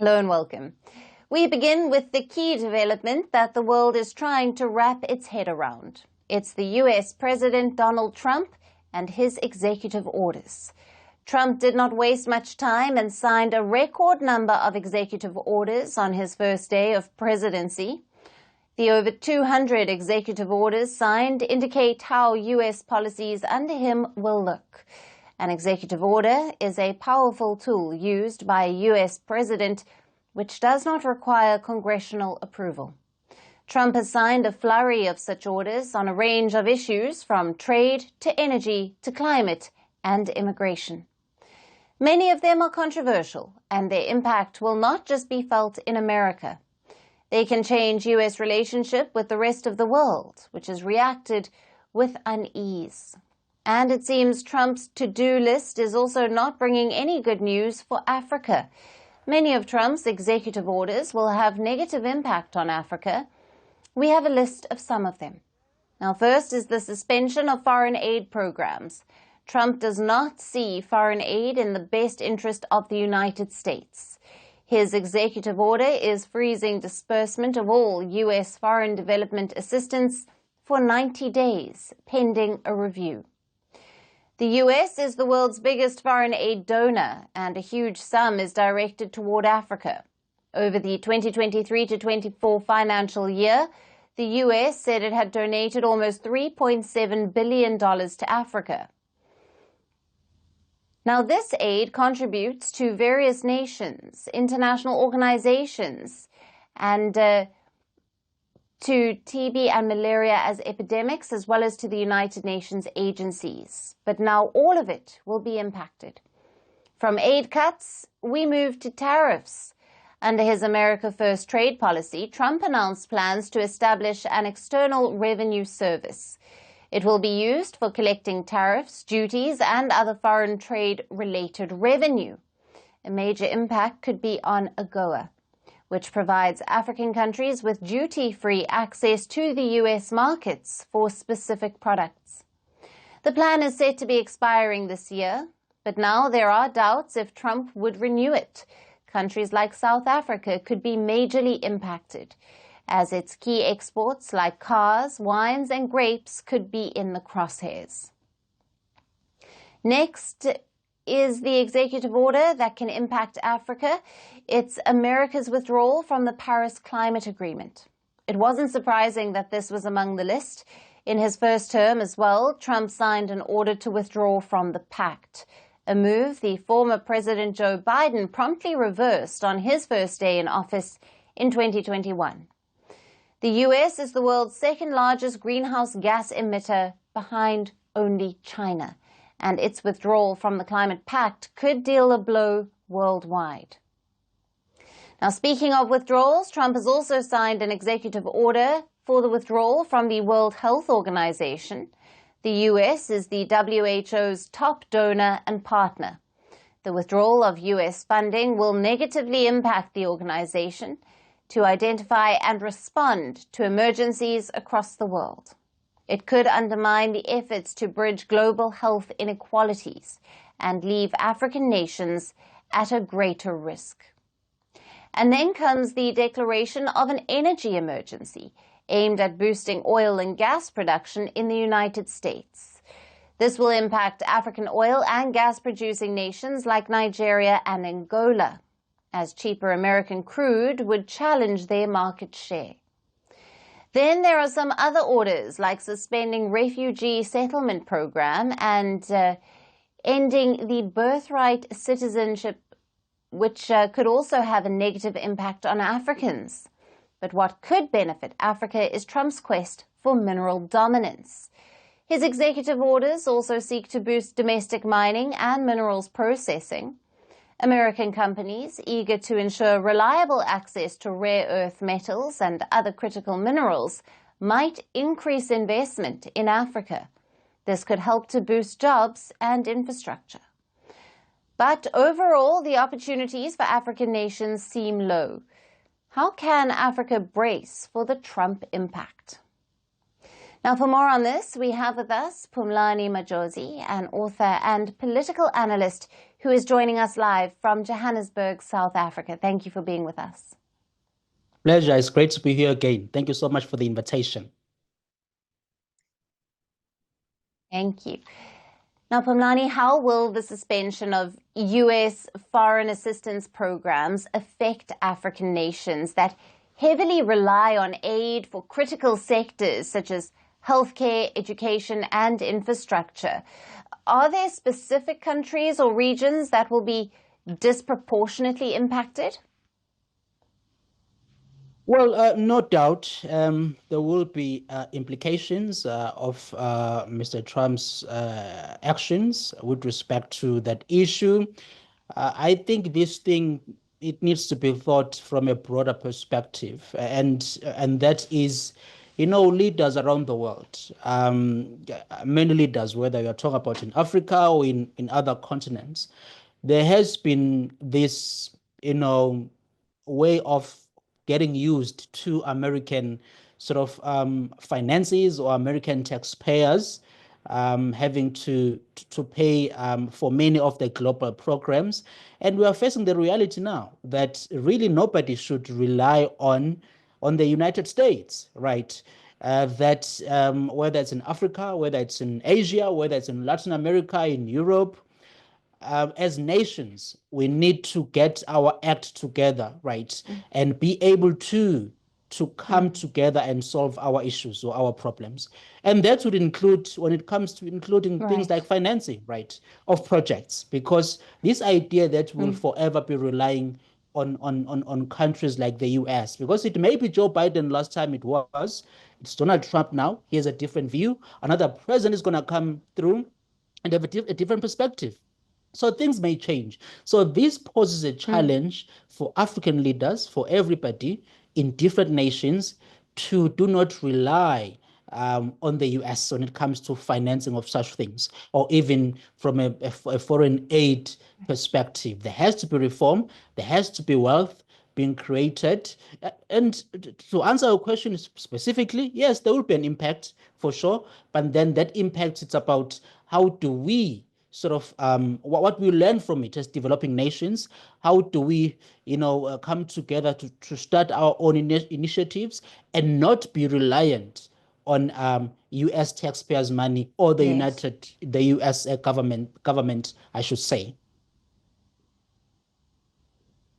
Hello and welcome. We begin with the key development that the world is trying to wrap its head around. It's the US President Donald Trump and his executive orders. Trump did not waste much time and signed a record number of executive orders on his first day of presidency. The over 200 executive orders signed indicate how US policies under him will look. An executive order is a powerful tool used by a US president which does not require congressional approval. Trump has signed a flurry of such orders on a range of issues from trade to energy to climate and immigration. Many of them are controversial, and their impact will not just be felt in America. They can change US relationship with the rest of the world, which has reacted with unease. And it seems Trump's to-do list is also not bringing any good news for Africa. Many of Trump's executive orders will have negative impact on Africa. We have a list of some of them. Now, first is the suspension of foreign aid programs. Trump does not see foreign aid in the best interest of the United States. His executive order is freezing disbursement of all U.S. foreign development assistance for 90 days, pending a review. The U.S. is the world's biggest foreign aid donor, and a huge sum is directed toward Africa. Over the 2023 to 24 financial year, the U.S. said it had donated almost $3.7 billion to Africa. Now, this aid contributes to various nations, international organizations, and to TB and malaria as epidemics, as well as to the United Nations agencies. But now all of it will be impacted. From aid cuts, we move to tariffs. Under his America First trade policy, Trump announced plans to establish an external revenue service. It will be used for collecting tariffs, duties, and other foreign trade-related revenue. A major impact could be on AGOA, which provides African countries with duty-free access to the U.S. markets for specific products. The plan is set to be expiring this year, but now there are doubts if Trump would renew it. Countries like South Africa could be majorly impacted, as its key exports like cars, wines, and grapes could be in the crosshairs. Next is the executive order that can impact Africa. It's America's withdrawal from the Paris Climate Agreement. It wasn't surprising that this was among the list. In his first term as well, Trump signed an order to withdraw from the pact, a move the former President Joe Biden promptly reversed on his first day in office in 2021. The U.S. is the world's second largest greenhouse gas emitter, behind only China, and its withdrawal from the climate pact could deal a blow worldwide. Now, speaking of withdrawals, Trump has also signed an executive order for the withdrawal from the World Health Organization. The U.S. is the WHO's top donor and partner. The withdrawal of U.S. funding will negatively impact the organization to identify and respond to emergencies across the world. It could undermine the efforts to bridge global health inequalities and leave African nations at a greater risk. And then comes the declaration of an energy emergency aimed at boosting oil and gas production in the United States. This will impact African oil and gas-producing nations like Nigeria and Angola, as cheaper American crude would challenge their market share. Then there are some other orders like suspending refugee settlement program and ending the birthright citizenship, which could also have a negative impact on Africans. But what could benefit Africa is Trump's quest for mineral dominance. His executive orders also seek to boost domestic mining and minerals processing. American companies eager to ensure reliable access to rare earth metals and other critical minerals might increase investment in Africa. This could help to boost jobs and infrastructure. But overall, the opportunities for African nations seem low. How can Africa brace for the Trump impact? Now, for more on this, we have with us Phumlani Majozi, an author and political analyst who is joining us live from Johannesburg, South Africa. Thank you for being with us. Pleasure. It's great to be here again. Thank you so much for the invitation. Thank you. Now, Pumlani, how will the suspension of US foreign assistance programs affect African nations that heavily rely on aid for critical sectors such as healthcare, education, and infrastructure? Are there specific countries or regions that will be disproportionately impacted? Well, no doubt there will be implications of Mr. Trump's actions with respect to that issue. I think this thing, it needs to be thought from a broader perspective, and that is, leaders around the world, many leaders, whether you're talking about in Africa or in other continents, there has been this, way of getting used to American sort of finances or American taxpayers having to pay for many of the global programs. And we are facing the reality now that really nobody should rely on the United States, right? That whether it's in Africa, whether it's in Asia, whether it's in Latin America, in Europe, as nations, we need to get our act together, right? And be able to come together and solve our issues or our problems. And that would include, when it comes to including things like financing, right, of projects, because this idea that we'll forever be relying on countries like the US, because it may be Joe Biden last time it's Donald Trump now, he has a different view. Another president is going to come through and have a different perspective. So things may change. So this poses a challenge for African leaders, for everybody in different nations, to do not rely on the US when it comes to financing of such things, or even from a foreign aid perspective. There has to be reform, there has to be wealth being created. And to answer your question specifically, yes, there will be an impact for sure, but then that impact, it's about how do we sort of what we learn from it as developing nations. How do we, come together to start our own initiatives and not be reliant on U.S. taxpayers' money or the U.S. government, I should say.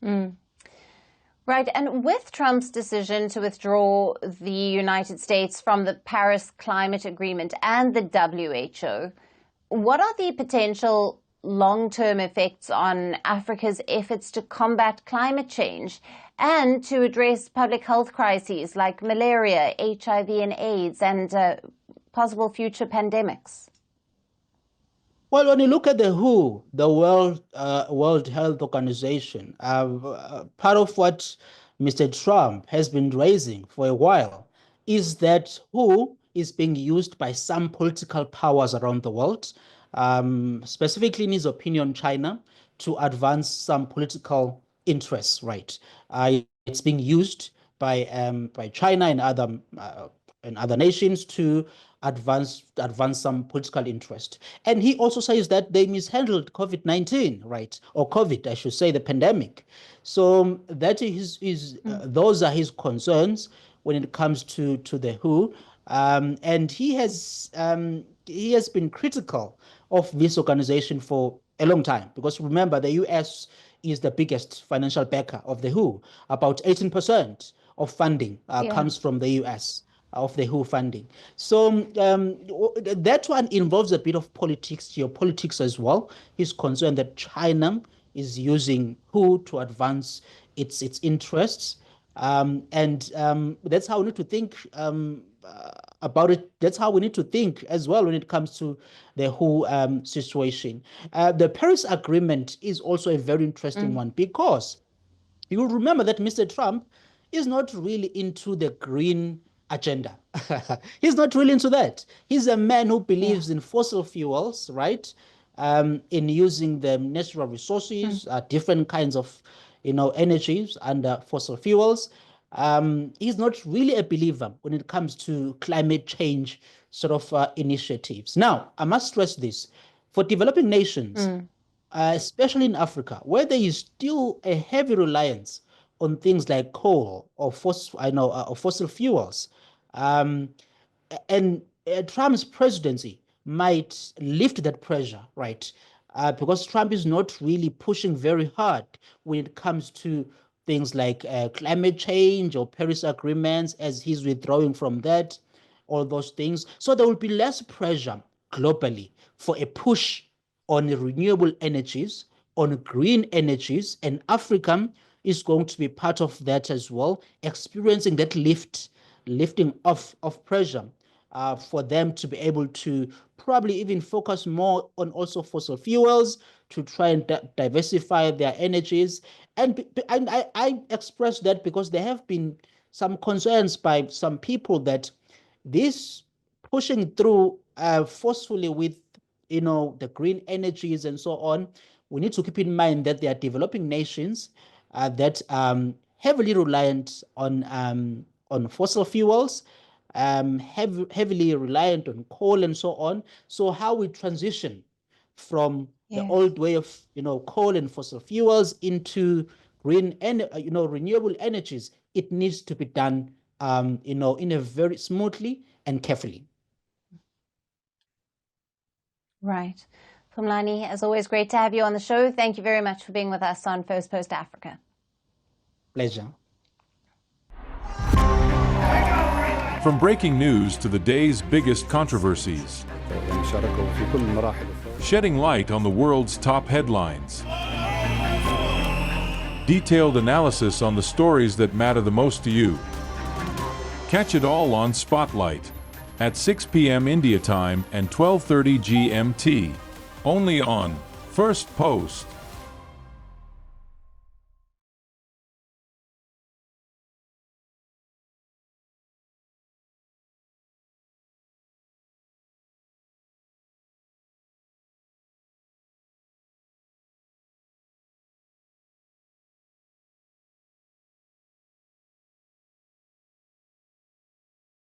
Right. And with Trump's decision to withdraw the United States from the Paris Climate Agreement and the WHO, what are the potential long-term effects on Africa's efforts to combat climate change and to address public health crises like malaria, HIV and AIDS, and possible future pandemics? Well, when you look at the WHO, the World Health Organization, part of what Mr. Trump has been raising for a while is that WHO is being used by some political powers around the world, specifically in his opinion, China, to advance some political interests, right? It's being used by China and other nations to advance some political interest. And he also says that they mishandled COVID-19, right? Or COVID, I should say, the pandemic. So that is those are his concerns when it comes to the WHO. And he has been critical of this organization for a long time, because remember, the US is the biggest financial backer of the WHO. About 18% of funding comes from the US, of the WHO funding. So that one involves a bit of politics, geopolitics as well. He's concerned that China is using WHO to advance its interests. And that's how we need to think about it. That's how we need to think as well when it comes to the whole situation. The Paris Agreement is also a very interesting one, because you will remember that Mr. Trump is not really into the green agenda. He's not really into that. He's a man who believes in fossil fuels, right? In using the natural resources, different kinds of, energies and fossil fuels. He's not really a believer when it comes to climate change sort of initiatives. Now, I must stress this. For developing nations, especially in Africa, where there is still a heavy reliance on things like coal or fossil fuels. Um, and Trump's presidency might lift that pressure, right? Because Trump is not really pushing very hard when it comes to things like climate change or Paris agreements, as he's withdrawing from that, all those things. So there will be less pressure globally for a push on renewable energies, on green energies, and Africa is going to be part of that as well, experiencing that lifting of pressure for them to be able to probably even focus more on also fossil fuels to try and diversify their energies. And I express that because there have been some concerns by some people that this pushing through forcefully with the green energies and so on, we need to keep in mind that they are developing nations that heavily reliant on fossil fuels, heavily reliant on coal and so on. So how we transition from the old way of coal and fossil fuels into green and renewable energies, it needs to be done in a very smoothly and carefully. Right. Phumlani, as always, great to have you on the show. Thank you very much for being with us on Firstpost Africa. Pleasure. From breaking news to the day's biggest controversies, shedding light on the world's top headlines, detailed analysis on the stories that matter the most to you. Catch it all on Spotlight at 6 p.m. India time and 12:30 GMT, only on Firstpost.